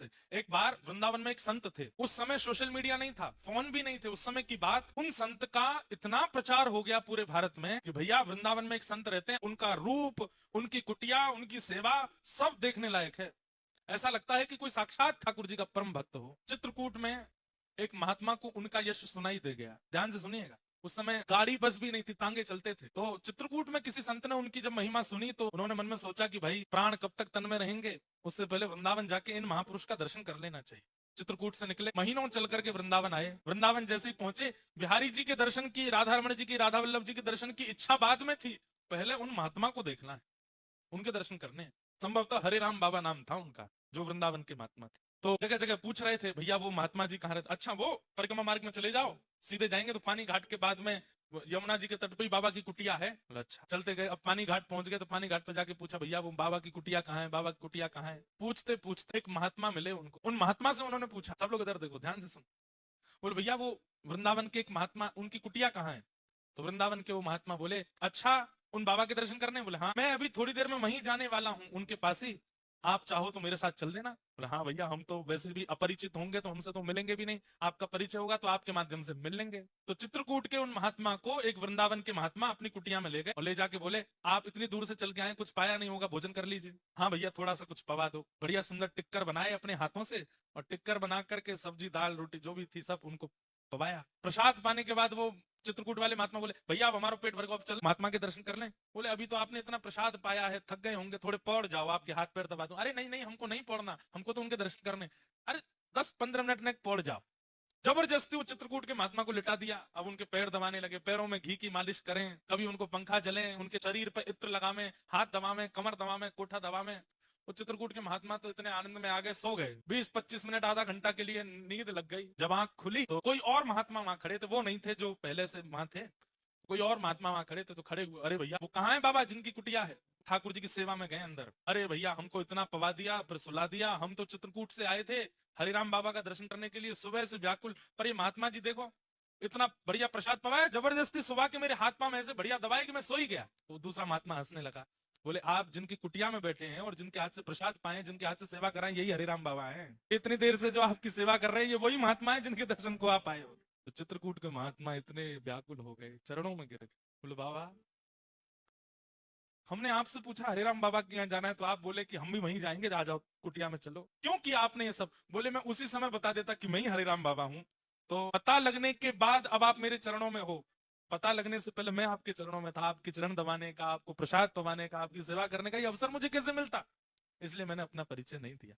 से। एक बार वृंदावन में एक संत थे, उस समय सोशल मीडिया नहीं था, फोन भी नहीं थे, उस समय की बात। उन संत का इतना प्रचार हो गया पूरे भारत में कि भैया वृंदावन में एक संत रहते हैं, उनका रूप, उनकी कुटिया, उनकी सेवा सब देखने लायक है। ऐसा लगता है कि कोई साक्षात ठाकुर जी का परम भक्त हो। चित्रकूट में एक महात्मा को उनका यश सुनाई दे गया। ध्यान से सुनिएगा, उस समय गाड़ी बस भी नहीं थी, तांगे चलते थे। तो चित्रकूट में किसी संत ने उनकी जब महिमा सुनी तो उन्होंने मन में सोचा कि भाई प्राण कब तक तन में रहेंगे, उससे पहले वृंदावन जाके इन महापुरुष का दर्शन कर लेना चाहिए। चित्रकूट से निकले, महीनों चल करके वृंदावन आए। वृंदावन जैसे ही पहुंचे, बिहारी जी के दर्शन की, राधा रमण जी की, राधा वल्लभ जी के दर्शन की इच्छा बाद में थी, पहले उन महात्मा को देखना है, उनके दर्शन करने हैं। संभवतः हरे राम बाबा नाम था उनका, जो वृंदावन के महात्मा थे। तो जगह जगह पूछ रहे थे, भैया वो महात्मा जी कहाँ रहते? अच्छा, वो परिक्रमा मार्ग में चले जाओ, सीधे जाएंगे तो पानी घाट के बाद में यमुना जी के तट पे बाबा की कुटिया है। अच्छा, चलते गए, अब पानी घाट पहुंच गए तो पानी घाट पे जाके पूछा, भैया वो बाबा की कुटिया कहाँ है, बाबा की कुटिया कहाँ है? पूछते पूछते एक महात्मा मिले उनको। उन महात्मा से उन्होंने पूछा, सब लोग इधर देखो, ध्यान से सुन। बोले भैया वो वृंदावन के एक महात्मा, उनकी कुटिया कहाँ है? तो वृंदावन के वो महात्मा बोले, अच्छा उन बाबा के दर्शन करने? बोले हाँ, मैं अभी थोड़ी देर में वहीं जाने वाला हूँ, उनके पास ही, आप चाहो तो मेरे साथ चल देना। बोले हाँ भैया, हम तो वैसे भी अपरिचित होंगे तो हमसे तो मिलेंगे भी नहीं, आपका परिचय होगा तो आपके माध्यम से मिल लेंगे। तो चित्रकूट के उन महात्मा को एक वृंदावन के महात्मा अपनी कुटिया में ले गए और ले जाके बोले, आप इतनी दूर से चल के आए, कुछ पाया नहीं होगा, भोजन कर लीजिए। हाँ भैया, थोड़ा सा कुछ पवा दो। बढ़िया सुंदर टिक्कर बनाए अपने हाथों से, और टिक्कर बना करके सब्जी दाल रोटी जो भी थी सब उनको पवाया। प्रसाद पाने के बाद वो चित्रकूट वाले महात्मा बोले, भैया अब हमारा पेट भर गया, अब चल महात्मा के दर्शन कर लें। बोले अभी तो आपने इतना प्रसाद पाया है, थक गए होंगे, थोड़े पौड़ जाओ, आपके हाथ पैर दबा दूं। अरे नहीं नहीं, हमको नहीं पौड़ना, हमको तो उनके दर्शन करने। अरे 10-15 मिनट में पौड़ जाओ। जबरदस्ती वो चित्रकूट के महात्मा को लिटा दिया। अब उनके पैर दबाने लगे, पैरों में घी की मालिश करें, कभी उनको पंखा जले, उनके शरीर पर इत्र लगावे, हाथ दबावे, कमर दबावे, कोठा दबावे। वो चित्रकूट के महात्मा तो इतने आनंद में आ गए, सो गए। 20-25 मिनट, आधा घंटा के लिए नींद लग गई। जब आंख खुली तो कोई और महात्मा वहां खड़े थे, वो नहीं थे जो पहले से वहां थे, कोई और महात्मा वहां खड़े थे। तो खड़े हुए, अरे भैया वो कहाँ है बाबा जिनकी कुटिया है? ठाकुर जी की सेवा में गए अंदर। अरे भैया, हमको इतना पवा दिया, फिर सुला दिया, हम तो चित्रकूट से आए थे हरिराम बाबा का दर्शन करने के लिए, सुबह से व्याकुल, पर ये महात्मा जी देखो इतना बढ़िया प्रसाद पवाया, जबरदस्ती सुबह के मेरे हाथ पांव में ऐसे बढ़िया दबाए कि मैं सो ही गया। तो दूसरा महात्मा हंसने लगा। बोले आप जिनकी कुटिया में बैठे हैं और जिनके हाथ से प्रसाद पाए, जिनके हाथ से सेवा कराएं, यही हरिराम बाबा हैं। इतनी देर से जो आपकी सेवा कर रहे हैं, ये वही महात्मा है जिनके दर्शन को आप आए हो। तो चित्रकूट के महात्मा इतने व्याकुल हो गए, चरणों में गिर गए। बोले बाबा, हमने आपसे पूछा हरिराम बाबा के यहाँ जाना है, तो आप बोले कि हम भी वहीं जाएंगे, आ जाओ कुटिया में चलो। क्यों किया आपने ये सब? बोले मैं उसी समय बता देता कि मैं ही हरिराम बाबा हूँ। तो पता लगने के बाद अब आप मेरे चरणों में हो, पता लगने से पहले मैं आपके चरणों में था। आपके चरण दबाने का, आपको प्रसाद पवाने का, आपकी सेवा करने का ये अवसर मुझे कैसे मिलता? इसलिए मैंने अपना परिचय नहीं दिया।